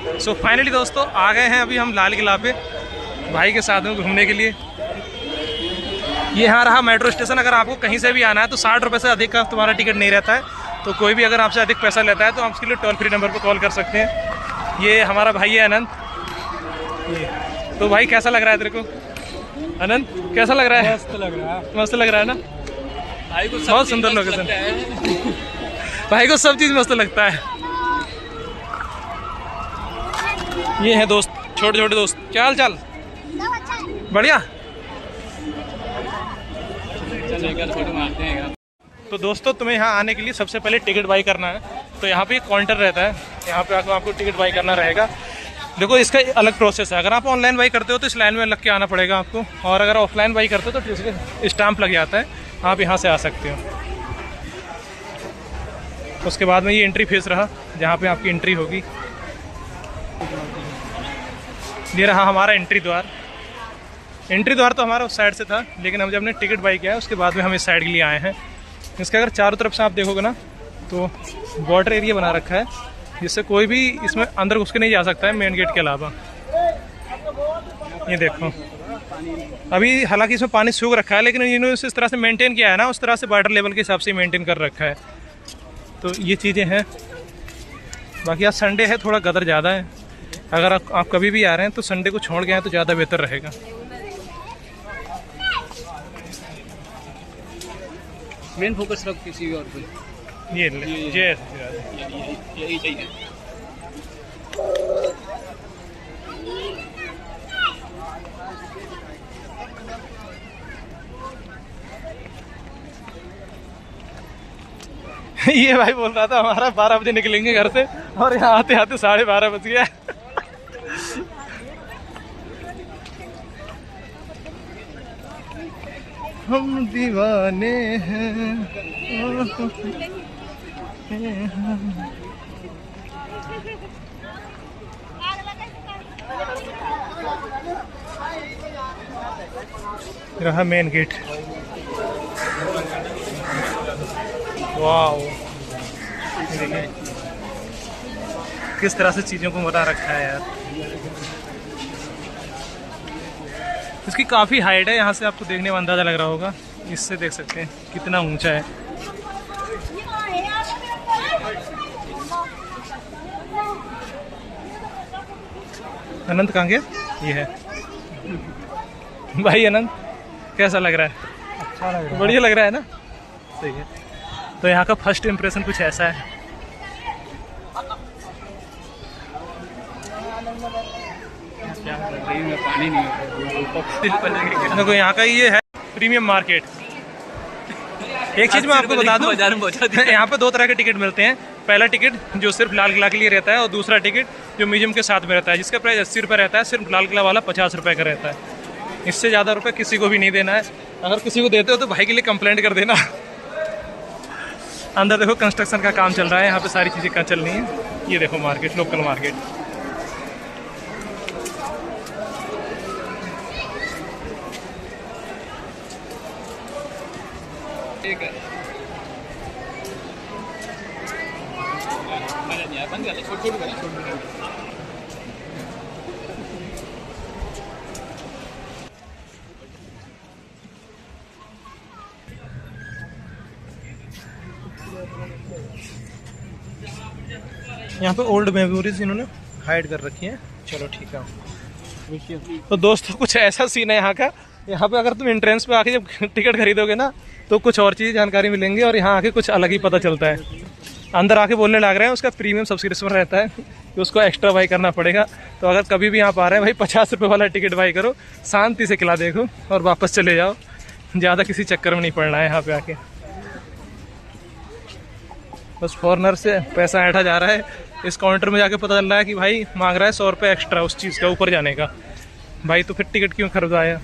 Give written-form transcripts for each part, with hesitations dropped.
So finally दोस्तों आ गए हैं अभी हम लाल किला पे भाई के साथ में घूमने के लिए। ये यहाँ रहा मेट्रो स्टेशन। अगर आपको कहीं से भी आना है तो 60 रुपये से अधिक का तुम्हारा टिकट नहीं रहता है। तो कोई भी अगर आपसे अधिक पैसा लेता है तो आप उसके लिए टोल फ्री नंबर पर कॉल कर सकते हैं। ये हमारा भाई है अनंत। ये तो भाई कैसा लग रहा है तेरे को अनंत? कैसा लग रहा है? मस्त लग रहा है। मस्त लग रहा है ना भाई को? बहुत सुंदर लोकेशन। भाई को सब चीज़ मस्त लगता है। ये है दोस्त, छोटे छोटे दोस्त। क्या हाल चाल? बढ़िया। तो दोस्तों तुम्हें यहाँ आने के लिए सबसे पहले टिकट बाई करना है। तो यहाँ पे एक काउंटर रहता है, यहाँ पे आपको टिकट बाई करना रहेगा। देखो इसका अलग प्रोसेस है। अगर आप ऑनलाइन बाई करते हो तो इस लाइन में लग के आना पड़ेगा आपको, और अगर ऑफलाइन बाई करते हो तो इसके स्टैंप लग जाता है, आप यहाँ से आ सकते हो। उसके बाद में ये एंट्री फीस रहा, जहाँ पे आपकी एंट्री होगी। ये रहा हमारा एंट्री द्वार। एंट्री द्वार तो हमारा उस साइड से था, लेकिन हम जब हमने टिकट बाई किया है उसके बाद में हम इस साइड के लिए आए हैं। इसके अगर चारों तरफ से आप देखोगे ना तो बॉर्डर एरिया बना रखा है, जिससे कोई भी इसमें अंदर घुस के नहीं जा सकता है मेन गेट के अलावा। ये देखो अभी हालांकि इसमें पानी सूख रखा है, लेकिन इन्होंने इस तरह से मेंटेन किया है ना, उस तरह से वाटर लेवल के हिसाब से मेंटेन कर रखा है। तो ये चीज़ें हैं। बाकी आज संडे है, थोड़ा गदर ज़्यादा है। अगर आप कभी भी आ रहे हैं तो संडे को छोड़ के आए तो ज़्यादा बेहतर रहेगा। मेन फोकस रख किसी और पे। ये यही चाहिए। ये भाई बोल रहा था हमारा 12 बजे निकलेंगे घर से, और यहाँ आते आते 12:30 बज गया। हम दीवाने हैं। रहा मेन गेट। वाओ, देखिए किस तरह से चीज़ों को बना रखा है यार। इसकी काफ़ी हाइट है, यहाँ से आपको देखने में अंदाज़ा लग रहा होगा। इससे देख सकते हैं कितना ऊंचा है। अनंत कहाँ गया? ये है भाई अनंत, कैसा लग रहा है? अच्छा लग रहा है। बढ़िया लग रहा है ना? सही है। तो यहाँ का फर्स्ट इम्प्रेशन कुछ ऐसा है। पानी नहीं है। देखो यहाँ का ये है प्रीमियम मार्केट। एक चीज़ मैं आपको बता दूं, यहाँ पे 2 तरह के टिकट मिलते हैं। पहला टिकट जो सिर्फ लाल किला के लिए रहता है, और दूसरा टिकट जो म्यूजियम के साथ में रहता है, जिसका प्राइस 80 रुपये रहता है। सिर्फ लाल किला वाला 50 रुपये का रहता है। इससे ज़्यादा रुपये किसी को भी नहीं देना है। अगर किसी को देते हो तो भाई के लिए कंप्लेंट कर देना। अंदर देखो कंस्ट्रक्शन का काम चल रहा है, यहाँ पे सारी चीज़ें कहाँ चल रही हैं। ये देखो मार्केट, लोकल मार्केट। ठीक है। यहाँ पे ओल्ड मेमोरीज इन्होंने हाइड कर रखी है। चलो ठीक है। तो दोस्तों कुछ ऐसा सीन है यहाँ का। यहाँ पे अगर तुम एंट्रेंस पे आके जब टिकट खरीदोगे ना तो कुछ और चीज़ जानकारी मिलेंगी, और यहाँ आके कुछ अलग ही पता चलता है। अंदर आके बोलने लग रहे हैं उसका प्रीमियम सब्सक्रिप्शन रहता है कि उसको एक्स्ट्रा बाई करना पड़ेगा। तो अगर कभी भी यहाँ आ रहे हैं भाई 50 रुपये वाला टिकट बाई करो, शांति से किला देखो और वापस चले जाओ। ज़्यादा किसी चक्कर में नहीं पड़ना है यहाँ पे आके। बस फॉरनर से पैसा ऐंठा जा रहा है। इस काउंटर में जाके पता चल रहा है कि भाई मांग रहा है 100 रुपये एक्स्ट्रा उस चीज़ का ऊपर जाने का। भाई तो फिर टिकट क्यों खरीदाया?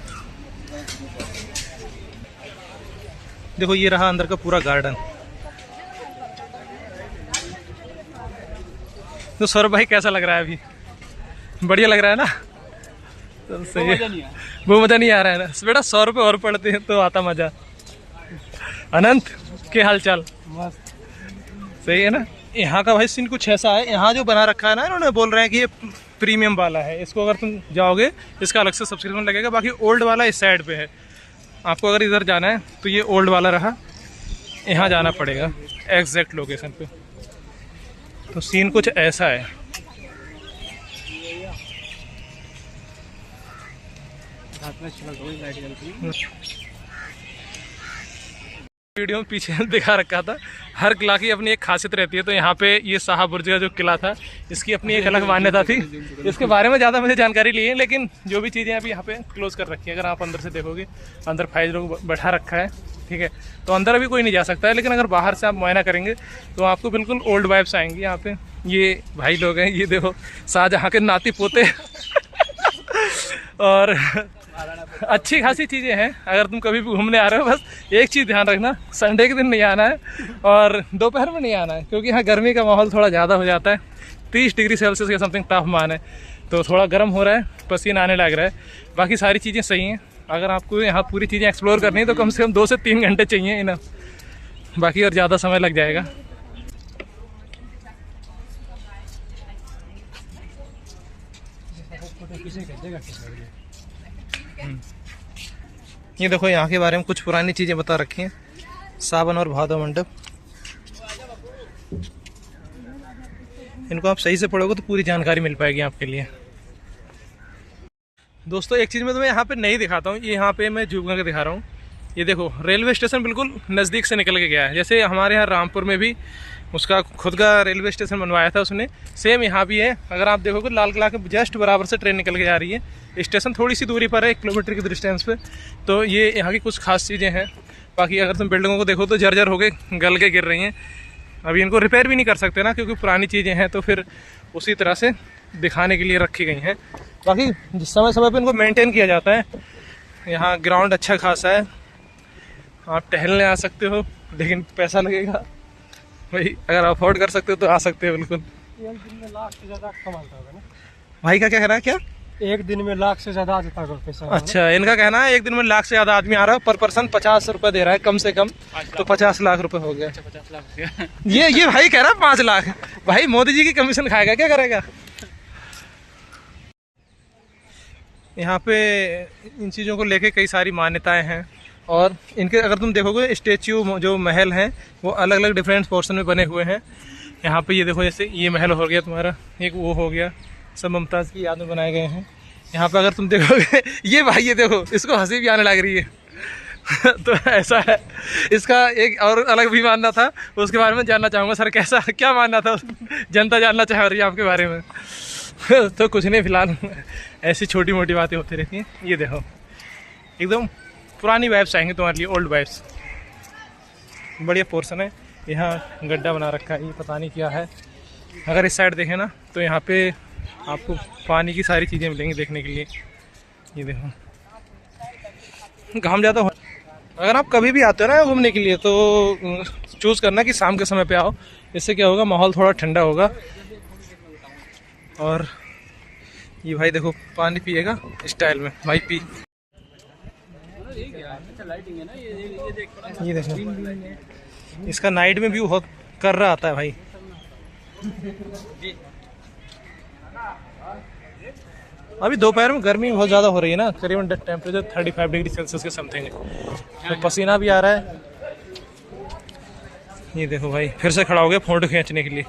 देखो ये रहा अंदर का पूरा गार्डन। तो सौरभ भाई कैसा लग रहा है अभी? बढ़िया लग रहा है ना? तो सही है। वो मज़ा नहीं आ रहा है ना बेटा? 100 रुपये और पड़ते हैं तो आता मज़ा। अनंत के हाल चाल? मस्त। सही है ना? यहाँ का भाई सीन कुछ ऐसा है, यहाँ जो बना रखा है ना इन्होंने, बोल रहे हैं कि ये प्रीमियम वाला है, इसको अगर तुम जाओगे इसका अलग से सब्सक्रिप्शन लगेगा। बाकी ओल्ड वाला इस साइड पे है, आपको अगर इधर जाना है तो ये ओल्ड वाला रहा, यहाँ जाना पड़ेगा एग्जैक्ट लोकेशन पे। तो सीन कुछ ऐसा है। वीडियो में पीछे दिखा रखा था, हर किला की अपनी एक खासियत रहती है। तो यहाँ पे ये शाह बुर्ज का जो किला था, इसकी अपनी एक अलग मान्यता थी। इसके बारे में ज़्यादा मुझे जानकारी नहीं है, लेकिन जो भी चीज़ें अभी यहाँ पे क्लोज कर रखी है, अगर आप अंदर से देखोगे, अंदर फाइज लोग बैठा रखा है, ठीक है। तो अंदर अभी कोई नहीं जा सकता है, लेकिन अगर बाहर से आप मुआयना करेंगे तो आपको बिल्कुल ओल्ड वाइब्स आएंगी यहाँ पे। ये भाई लोग हैं, ये देखो शाहजहाँ के नाती पोते और अच्छी खासी चीज़ें हैं। अगर तुम कभी भी घूमने आ रहे हो, बस एक चीज़ ध्यान रखना, संडे के दिन नहीं आना है और दोपहर में नहीं आना है, क्योंकि यहाँ गर्मी का माहौल थोड़ा ज़्यादा हो जाता है। 30 डिग्री सेल्सियस के समथिंग तापमान है, तो थोड़ा गर्म हो रहा है, पसीना आने लग रहा है। बाकी सारी चीज़ें सही हैं। अगर आपको यहाँ पूरी चीज़ें एक्सप्लोर करनी है तो कम से कम 2 से 3 घंटे चाहिए इन्हें, बाकी और ज़्यादा समय लग जाएगा। ये देखो यहाँ के बारे में कुछ पुरानी चीज़ें बता रखी हैं, सावन और भादो मंडप। इनको आप सही से पढ़ोगे तो पूरी जानकारी मिल पाएगी आपके लिए। दोस्तों एक चीज़ मैं तुम्हें यहाँ पे नहीं दिखाता हूँ, ये यहाँ पे मैं जूम करके दिखा रहा हूँ। ये देखो रेलवे स्टेशन बिल्कुल नज़दीक से निकल के गया है। जैसे हमारे यहाँ रामपुर में भी उसका खुद का रेलवे स्टेशन बनवाया था उसने, सेम यहाँ भी है। अगर आप देखोगे लाल किला के जस्ट बराबर से ट्रेन निकल के जा रही है। स्टेशन थोड़ी सी दूरी पर है, 1 किलोमीटर की डिस्टेंस पे। तो ये यहाँ की कुछ खास चीज़ें हैं। बाकी अगर तुम बिल्डिंगों को देखो तो जर्जर हो के गल के गिर रही हैं। अभी इनको रिपेयर भी नहीं कर सकते ना, क्योंकि पुरानी चीज़ें हैं, तो फिर उसी तरह से दिखाने के लिए रखी गई हैं। बाकी समय समय पर इनको मेंटेन किया जाता है। यहाँ ग्राउंड अच्छा खासा है, आप टहलने आ सकते हो, लेकिन पैसा लगेगा भाई। अगर अफोर्ड कर सकते हो तो आ सकते हो बिल्कुल। एक दिन में लाख से ज़्यादा कमाता होगा ना भाई का क्या कहना है? क्या एक दिन में लाख से ज़्यादा आता होगा पैसा? अच्छा, इनका कहना है एक दिन में लाख से ज़्यादा आदमी आ रहा है, पर पर्सन 50 रुपये दे रहा है कम से कम, तो 50 लाख रुपए हो गया। 50 लाख ये भाई कह रहा है 5 लाख। भाई मोदी जी की कमीशन खाएगा, क्या करेगा? यहाँ पे इन चीज़ों को लेके कई सारी मान्यताएं हैं, और इनके अगर तुम देखोगे स्टेच्यू जो महल हैं वो अलग अलग डिफरेंट पोर्शन में बने हुए हैं। यहाँ पे ये देखो, जैसे ये महल हो गया तुम्हारा, एक वो हो गया, सब मुमताज़ की याद में बनाए गए हैं। यहाँ पे अगर तुम देखोगे ये भाई, ये देखो, इसको हंसी भी आने लग रही है तो ऐसा है। इसका एक और अलग भी मानना था, उसके बारे में जानना चाहूँगा। सर कैसा, क्या मानना था, जनता जानना चाह रही है आपके बारे में तो कुछ नहीं, फिलहाल ऐसी छोटी मोटी बातें होती रहती हैं। ये देखो एकदम पुरानी वाइब्स आएंगे तुम्हारे लिए, ओल्ड वाइब्स। बढ़िया पोर्शन है। यहाँ गड्ढा बना रखा है, ये पता नहीं क्या है। अगर इस साइड देखें ना तो यहाँ पे आपको पानी की सारी चीज़ें मिलेंगी देखने के लिए। ये देखो, घाम ज़्यादा हो, अगर आप कभी भी आते हो ना घूमने के लिए तो चूज़ करना कि शाम के समय पे आओ। इससे क्या होगा, माहौल थोड़ा ठंडा होगा। और ये भाई देखो पानी पिएगा स्टाइल में, भाई पी। ये देखो, इसका नाइट में व्यू बहुत कर रहा आता है भाई। अभी दोपहर में गर्मी बहुत ज़्यादा हो रही है ना, करीबन टेम्परेचर 35 डिग्री सेल्सियस के समथिंग है, तो पसीना भी आ रहा है। ये देखो भाई फिर से खड़ा हो गया फोटो खींचने के लिए।